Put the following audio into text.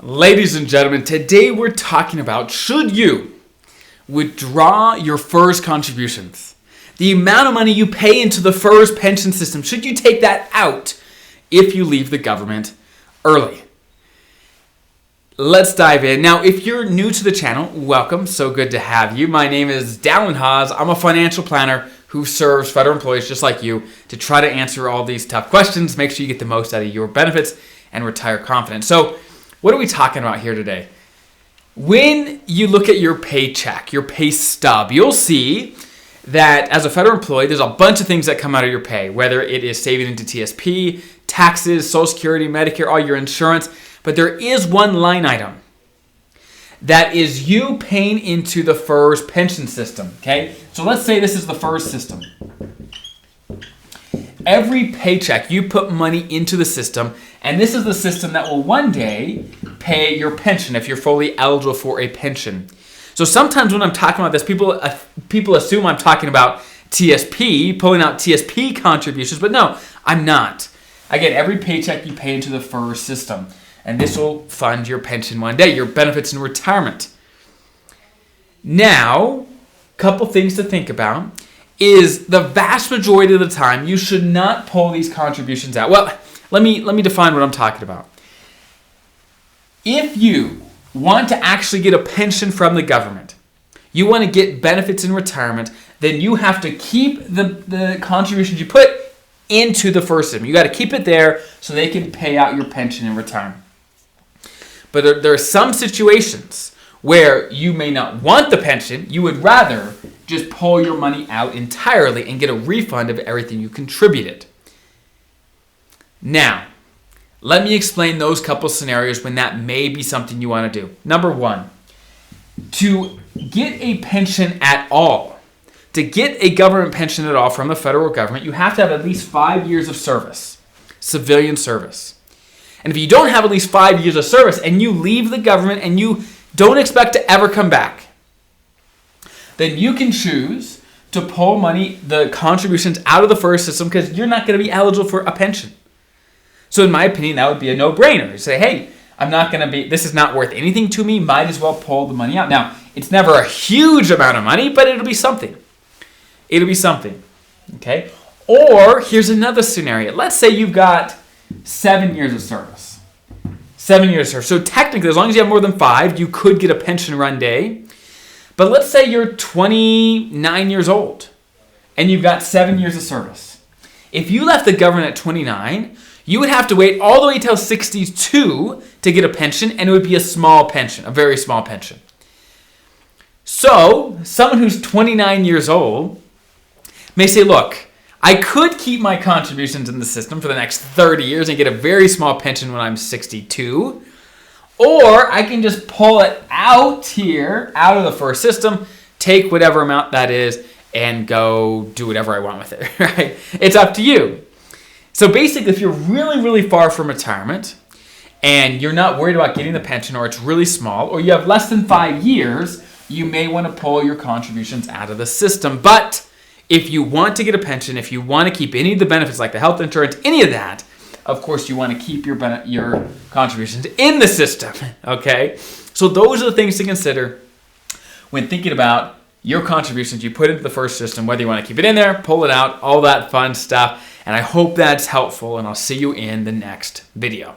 Ladies and gentlemen, today we're talking about should you withdraw your FERS contributions? The amount of money you pay into the FERS pension system, should you take that out if you leave the government early? Let's dive in. Now, if you're new to the channel, welcome. So good to have you. My name is Dallin Haas. I'm a financial planner who serves federal employees just like you to try to answer all these tough questions, make sure you get the most out of your benefits, and retire confident. So, what are we talking about here today? When you look at your paycheck, your pay stub, you'll see that as a federal employee, there's a bunch of things that come out of your pay, whether it is saving into TSP, taxes, Social Security, Medicare, all your insurance. But there is one line item that is you paying into the FERS pension system, okay? So let's say this is the FERS system. Every paycheck, you put money into the system, and this is the system that will one day pay your pension if you're fully eligible for a pension. So sometimes when I'm talking about this, people assume I'm talking about TSP, pulling out TSP contributions, but no, I'm not. Again, every paycheck you pay into the FERS system, and this will fund your pension one day, your benefits in retirement. Now, a couple things to think about is the vast majority of the time you should not pull these contributions out. Well, let me define what I'm talking about. If you want to actually get a pension from the government, you want to get benefits in retirement, then you have to keep the contributions you put into the FERS system. You got to keep it there so they can pay out your pension in retirement. But there are some situations where you may not want the pension, you would rather just pull your money out entirely and get a refund of everything you contributed. Now, let me explain those couple scenarios when that may be something you want to do. Number one, to get a pension at all, to get a government pension at all from the federal government, you have to have at least 5 years of service, civilian service. And if you don't have at least 5 years of service and you leave the government and you don't expect to ever come back, then you can choose to pull money, the contributions out of the FERS system because you're not going to be eligible for a pension. So in my opinion, that would be a no-brainer. You say, hey, this is not worth anything to me, might as well pull the money out. Now, it's never a huge amount of money, but it'll be something. It'll be something, okay? Or here's another scenario. Let's say you've got 7 years of service. 7 years of service. So technically, as long as you have more than 5, you could get a pension one day. But let's say you're 29 years old and you've got 7 years of service. If you left the government at 29, you would have to wait all the way till 62 to get a pension, and it would be a small pension, a very small pension. So someone who's 29 years old may say, look, I could keep my contributions in the system for the next 30 years and get a very small pension when I'm 62. Or I can just pull it out here, out of the FERS system, take whatever amount that is, and go do whatever I want with it, right? It's up to you. So basically, if you're really, really far from retirement, and you're not worried about getting the pension, or it's really small, or you have less than 5 years, you may want to pull your contributions out of the system. But if you want to get a pension, if you want to keep any of the benefits like the health insurance, any of that, of course, you want to keep your contributions in the system, okay? So those are the things to consider when thinking about your contributions you put into the FERS system, whether you want to keep it in there, pull it out, all that fun stuff. And I hope that's helpful, and I'll see you in the next video.